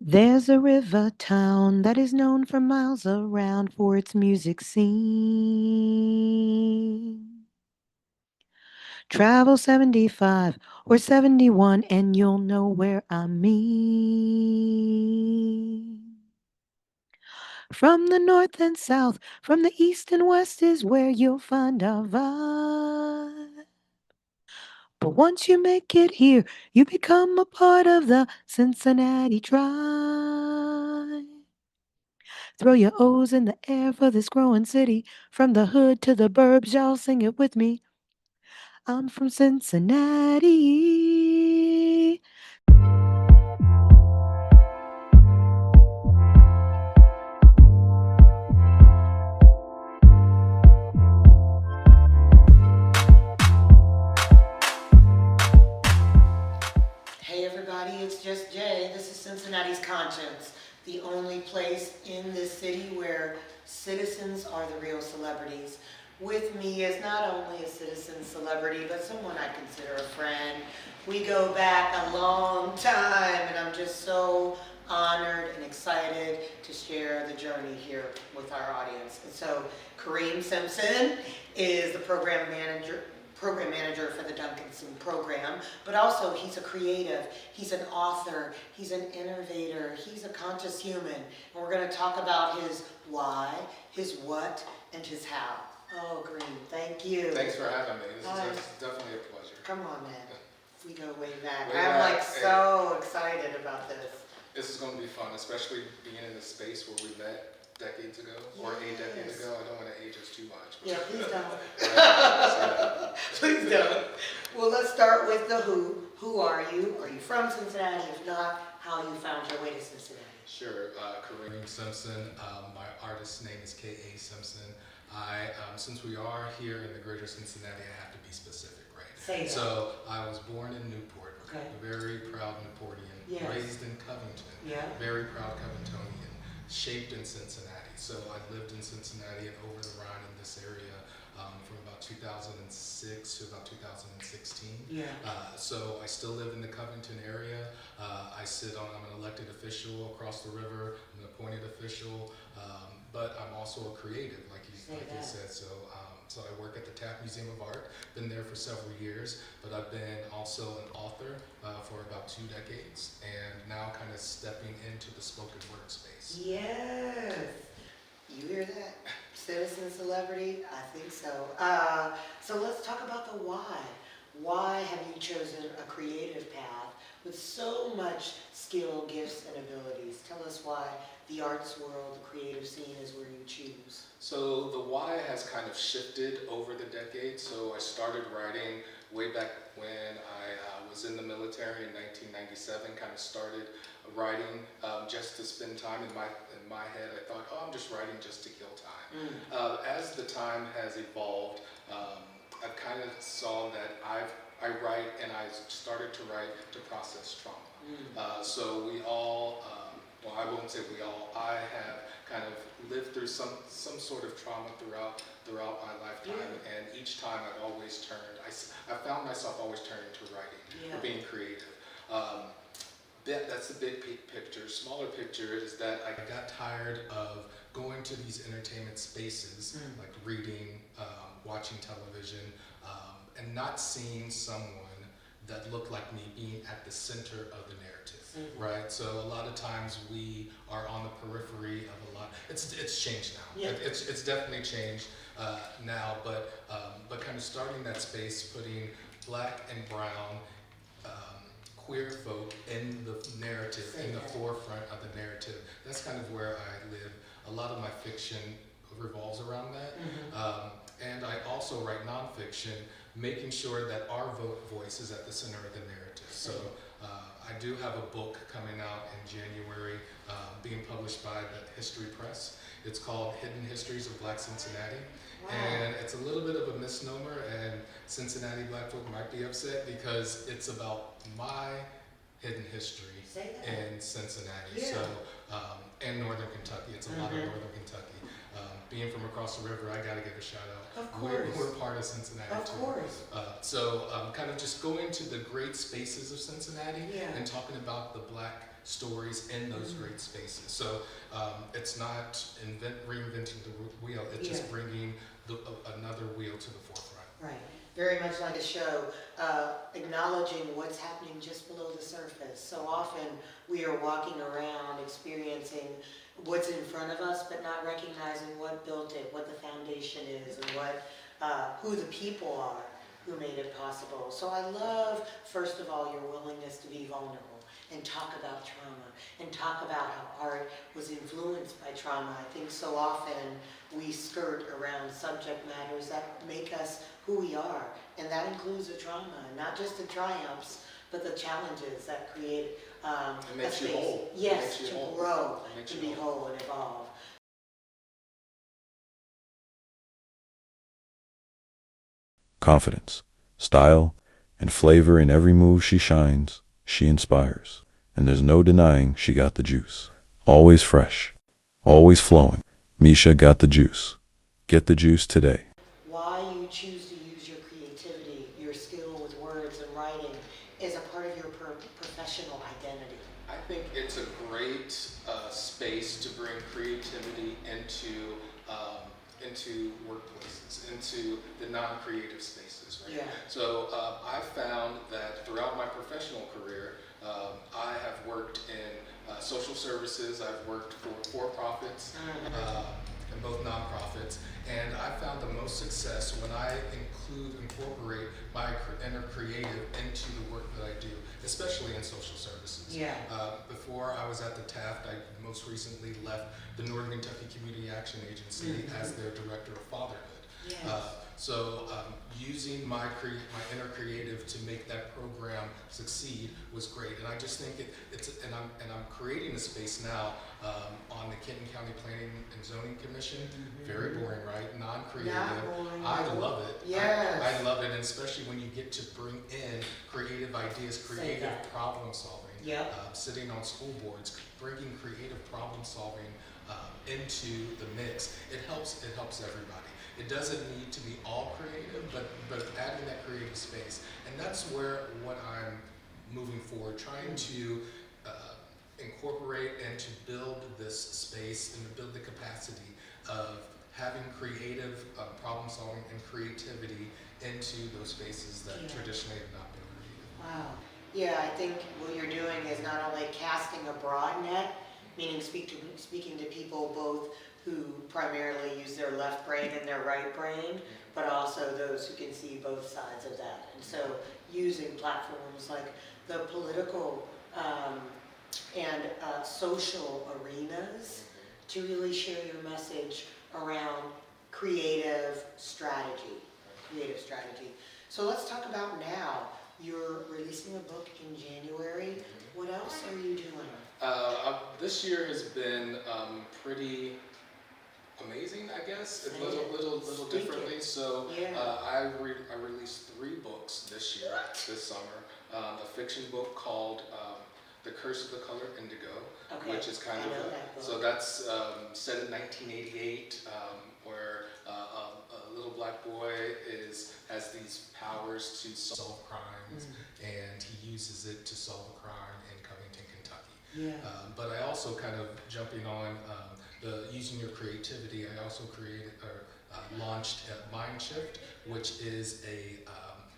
There's a river town that is known for miles around for its music scene. Travel 75 or 71 and you'll know where I mean. From the north and south, from the east and west is where you'll find our vibe. But once you make it here, you become a part of the Cincinnati tribe. Throw your O's in the air for this growing city. From the hood to the burbs, y'all sing it with me. I'm from Cincinnati. Hey everybody, it's just Jay. This is Cincinnati's Conscience, the only place in this city where citizens are the real celebrities. With me is not only a citizen celebrity, but someone I consider a friend. We go back a long time, and I'm just so honored and excited to share the journey here with our audience. And so, Kareem Simpson is the program manager for the Duncanson program, but also he's a creative, he's an author, he's an innovator, he's a conscious human. And we're going to talk about his why, his what, and his how. Oh, Green, thank you. Thanks for having me. This is definitely a pleasure. Come on, man. We go way back. Way I'm back, like so excited about this. This is going to be fun, especially being in a space where we met decades ago, or a decade Yes. ago. I don't want to age us too much. Yeah, please don't. So, Please don't. Well, let's start with the who. Who are you? Are you from Cincinnati? If not, how you found your way to Cincinnati? sure, Kareem Simpson. My artist's name is K.A. Simpson. Since we are here in the greater Cincinnati, I have to be specific, right? Say that. So I was born in Newport, Okay. a very proud Newportian, Yes. raised in Covington, Yeah. very proud Covingtonian, shaped in Cincinnati. So I lived in Cincinnati and over the Rhine in this area from about 2006 to about 2016. Yeah. So I still live in the Covington area. I'm an elected official across the river, I'm an appointed official, but I'm also a creative, like you said. So I work at the Taft Museum of Art, been there for several years, but I've been also an author for about 2 decades, and now kind of stepping into the spoken word space. Yes. You hear that? Citizen celebrity? I think so. So let's talk about the why. Why have you chosen a creative path with so much skill, gifts, and abilities? Tell us why the arts world, the creative scene is where you choose. So the why has kind of shifted over the decades. So I started writing way back when I was in the military in 1997. Kind of started writing just to spend time in my head. I thought, oh, I'm just writing just to kill time. As the time has evolved, I've kind of saw that I write and I started to write to process trauma. So we all. Well, I won't say we all. I have kind of lived through some sort of trauma throughout my lifetime, and each time I've always turned. I found myself always turning to writing or being creative. That's the big picture. Smaller picture is that I got tired of going to these entertainment spaces, like reading, watching television, and not seeing someone that looked like me being at the center of the narrative. Right, so a lot of times we are on the periphery of a lot. It's changed now. Yeah. It's definitely changed now, but kind of starting that space, putting black and brown queer folk in the narrative, in the forefront of the narrative. That's kind of where I live. A lot of my fiction revolves around that, and I also write nonfiction, making sure that our voice is at the center of the narrative. So. I do have a book coming out in January, being published by the History Press. It's called Hidden Histories of Black Cincinnati. Wow. And it's a little bit of a misnomer, and Cincinnati black folk might be upset because it's about my hidden history in Cincinnati. Yeah. So, and Northern Kentucky. It's a lot of Northern Kentucky. Being from across the river, I gotta give a shout out. Of course. We're part of Cincinnati Of too. course. So kind of just going to the great spaces of Cincinnati Yeah. and talking about the black stories in those great spaces. So it's not reinventing the wheel, it's Yeah. just bringing another wheel to the forefront. Right. Very much like a show, acknowledging what's happening just below the surface. So often we are walking around experiencing what's in front of us, but not recognizing what built it, what the foundation is, and who the people are who made it possible. So I love, first of all, your willingness to be vulnerable and talk about trauma and talk about how art was influenced by trauma. I think so often we skirt around subject matters that make us who we are, and that includes the trauma, not just the triumphs, but the challenges that create It makes a you space. whole. Yes, It makes you to whole. grow, It makes to you be whole. whole and evolve. Confidence, style, and flavor in every move she shines, she inspires. And there's no denying she got the juice. Always fresh, always flowing. Misha got the juice. Get the juice today. Why you choose to use your creativity, your skill with words and writing, is a part of your professional identity. I think it's a great space to bring creativity into workplaces, into the non-creative spaces, right? Yeah. So I found that throughout my professional career, I have worked in social services. I've worked for-profits and both nonprofits, and I found the most success when I incorporate my inner creative into the work that I do, especially in social services. Yeah. Before I was at the Taft, I most recently left the Northern Kentucky Community Action Agency as their director of fatherhood. Yes. So using my inner creative to make that program succeed was great, and I just think I'm creating a space now on the Kenton County Planning and Zoning Commission. Very boring, right? Non-creative. Not boring. I love it. Yes. I love it, and especially when you get to bring in creative ideas, creative that. problem solving. Yep. Sitting on school boards, bringing creative problem solving into the mix. It helps everybody. It doesn't need to be all creative, but adding that creative space. And that's what I'm moving forward, trying to incorporate and to build this space and to build the capacity of having creative problem solving and creativity into those spaces that traditionally have not been creative. Wow. Yeah, I think what you're doing is not only casting a broad net, meaning speaking to people both who primarily use their left brain and their right brain, but also those who can see both sides of that. And so using platforms like the political and social arenas to really share your message around creative strategy. So let's talk about now. You're releasing a book in January. What else are you doing? This year has been pretty amazing, I guess, a little differently. So I released 3 books this year, this summer. A fiction book called The Curse of the Color Indigo, which is kind of so that's set in 1988, where a little black boy has these powers to solve crimes, and he uses it to solve a crime in Covington, Kentucky. Yeah. But I also kind of jumping on using your creativity. I also launched Mind Shift, which is a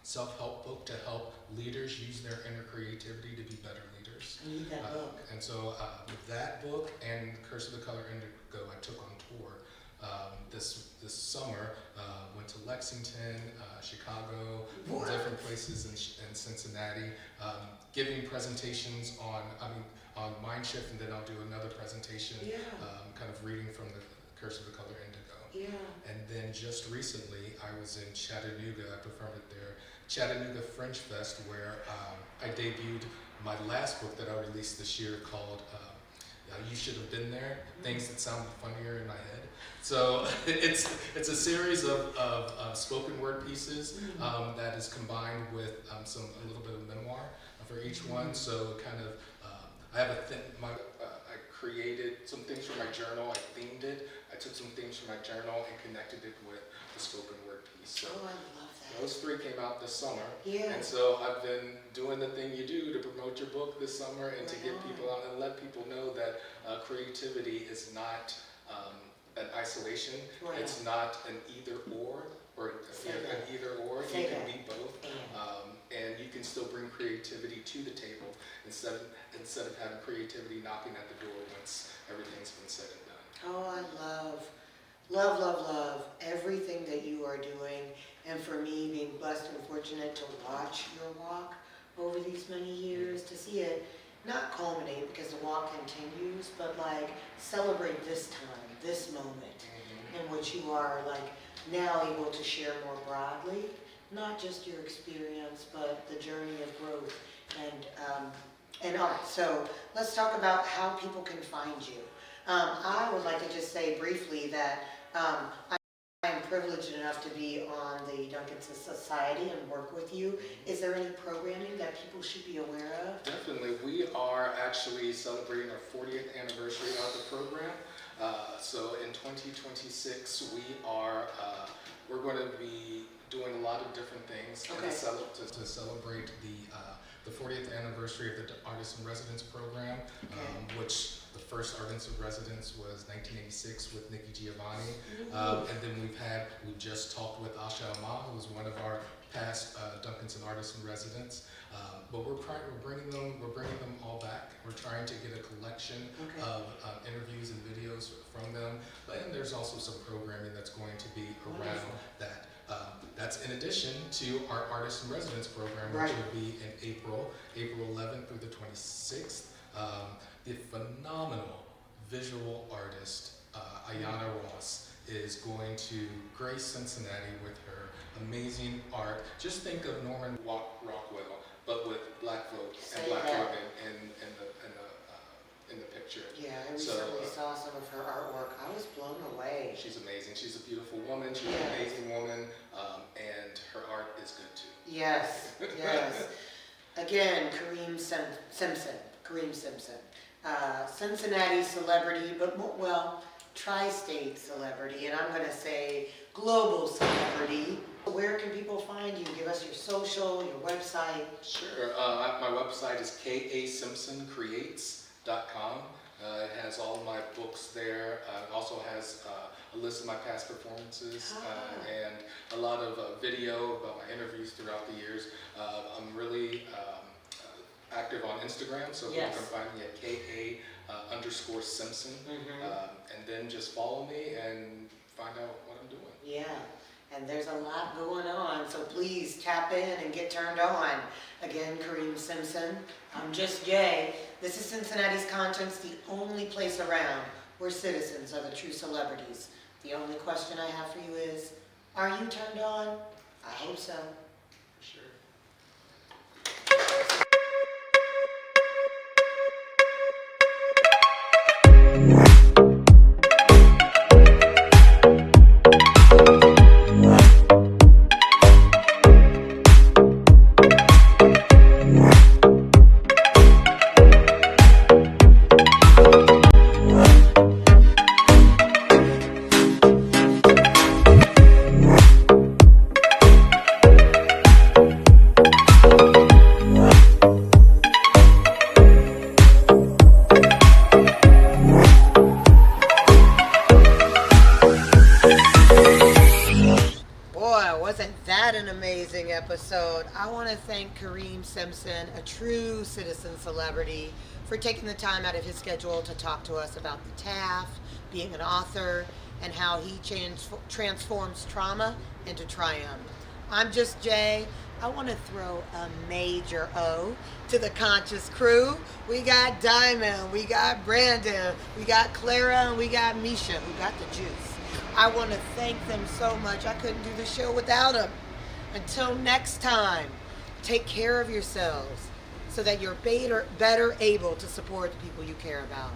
self-help book to help leaders use their inner creativity to be better leaders. I need that book. And so with that book and Curse of the Color Indigo, I took on tour this summer. Went to Lexington, Chicago, different places in Cincinnati, giving presentations on Mind Shift, and then I'll do another presentation, kind of reading from the Curse of the Color Indigo. Yeah. And then just recently, I was in Chattanooga. I performed at their Chattanooga Fringe Fest, where I debuted my last book that I released this year called You Should Have Been There, Things That Sounded Funnier in My Head. So it's a series of spoken word pieces that is combined with a little bit of memoir for each one. So kind of I have I created some things from my journal. I themed it. I took some things from my journal and connected it with the spoken word piece. So Oh, I love that. those three came out this summer. Yeah. And so I've been doing the thing you do to promote your book this summer and to get people out and let people know that creativity is not an isolation. Right. It's not an either or an either or. You can be both. And you can still bring creativity to the table instead of having creativity knocking at the door once everything's been said and done. Oh, I love everything that you are doing. And for me, being blessed and fortunate to watch your walk over these many years, to see it not culminate because the walk continues, but like celebrate this time, this moment in which you are like now able to share more broadly, not just your experience, but the journey of growth and art. So let's talk about how people can find you. I would like to just say briefly that I am privileged enough to be on the Duncanson Society and work with you. Is there any programming that people should be aware of? Definitely. We are actually celebrating our 40th anniversary of the program. So in 2026, we're going to be doing a lot of different things to celebrate the 40th anniversary of the Artist in Residence program, which the first Artist in Residence was 1986 with Nikki Giovanni. And then we just talked with Asha Ama, who was one of our past Duncanson Artist in Residence. But we're bringing them all back. We're trying to get a collection of interviews and videos from them. And there's also some programming that's going to be around that. That's in addition to our Artist in Residence program, which will be in April 11th through the 26th. The phenomenal visual artist, Ayana Ross, is going to grace Cincinnati with her amazing art. Just think of Norman Rockwell, but with black folk and black women in the picture. Yeah, I recently saw some of her artwork. I was blown away. She's amazing. She's a beautiful woman. She's an amazing woman, and her art is good too. Yes. Again, Kareem Simpson. Cincinnati celebrity, but tri-state celebrity, and I'm going to say global celebrity. Where can people find you? Give us your social, your website. Sure. My website is kasimsoncreates.com. It has all of my books there. It also has a list of my past performances and a lot of video about my interviews throughout the years. I'm really active on Instagram, so you can find me at KA_Simpson. And then just follow me and find out what I'm doing. Yeah. And there's a lot going on, so please tap in and get turned on. Again, Kareem Simpson. I'm just Jay. This is Cincinnati's Conscience, the only place around where citizens are the true celebrities. The only question I have for you is, are you turned on? I hope so. For sure. Episode. I want to thank Kareem Simpson, a true citizen celebrity, for taking the time out of his schedule to talk to us about the TAF, being an author, and how he transforms trauma into triumph. I'm just Jay. I want to throw a major O to the Conscious crew. We got Diamond, we got Brandon, we got Clara, and we got Misha, who got the juice. I want to thank them so much. I couldn't do the show without them. Until next time, take care of yourselves so that you're better able to support the people you care about.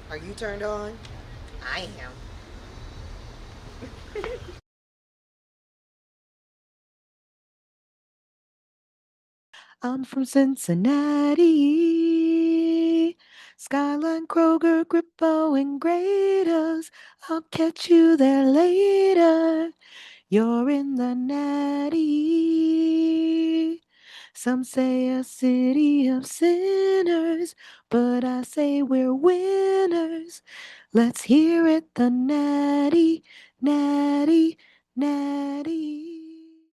Are you turned on? I am. I'm from Cincinnati. Skyline, Kroger, Grippo, and Graders. I'll catch you there later. You're in the natty. Some say a city of sinners, but I say we're winners. Let's hear it, the natty, natty,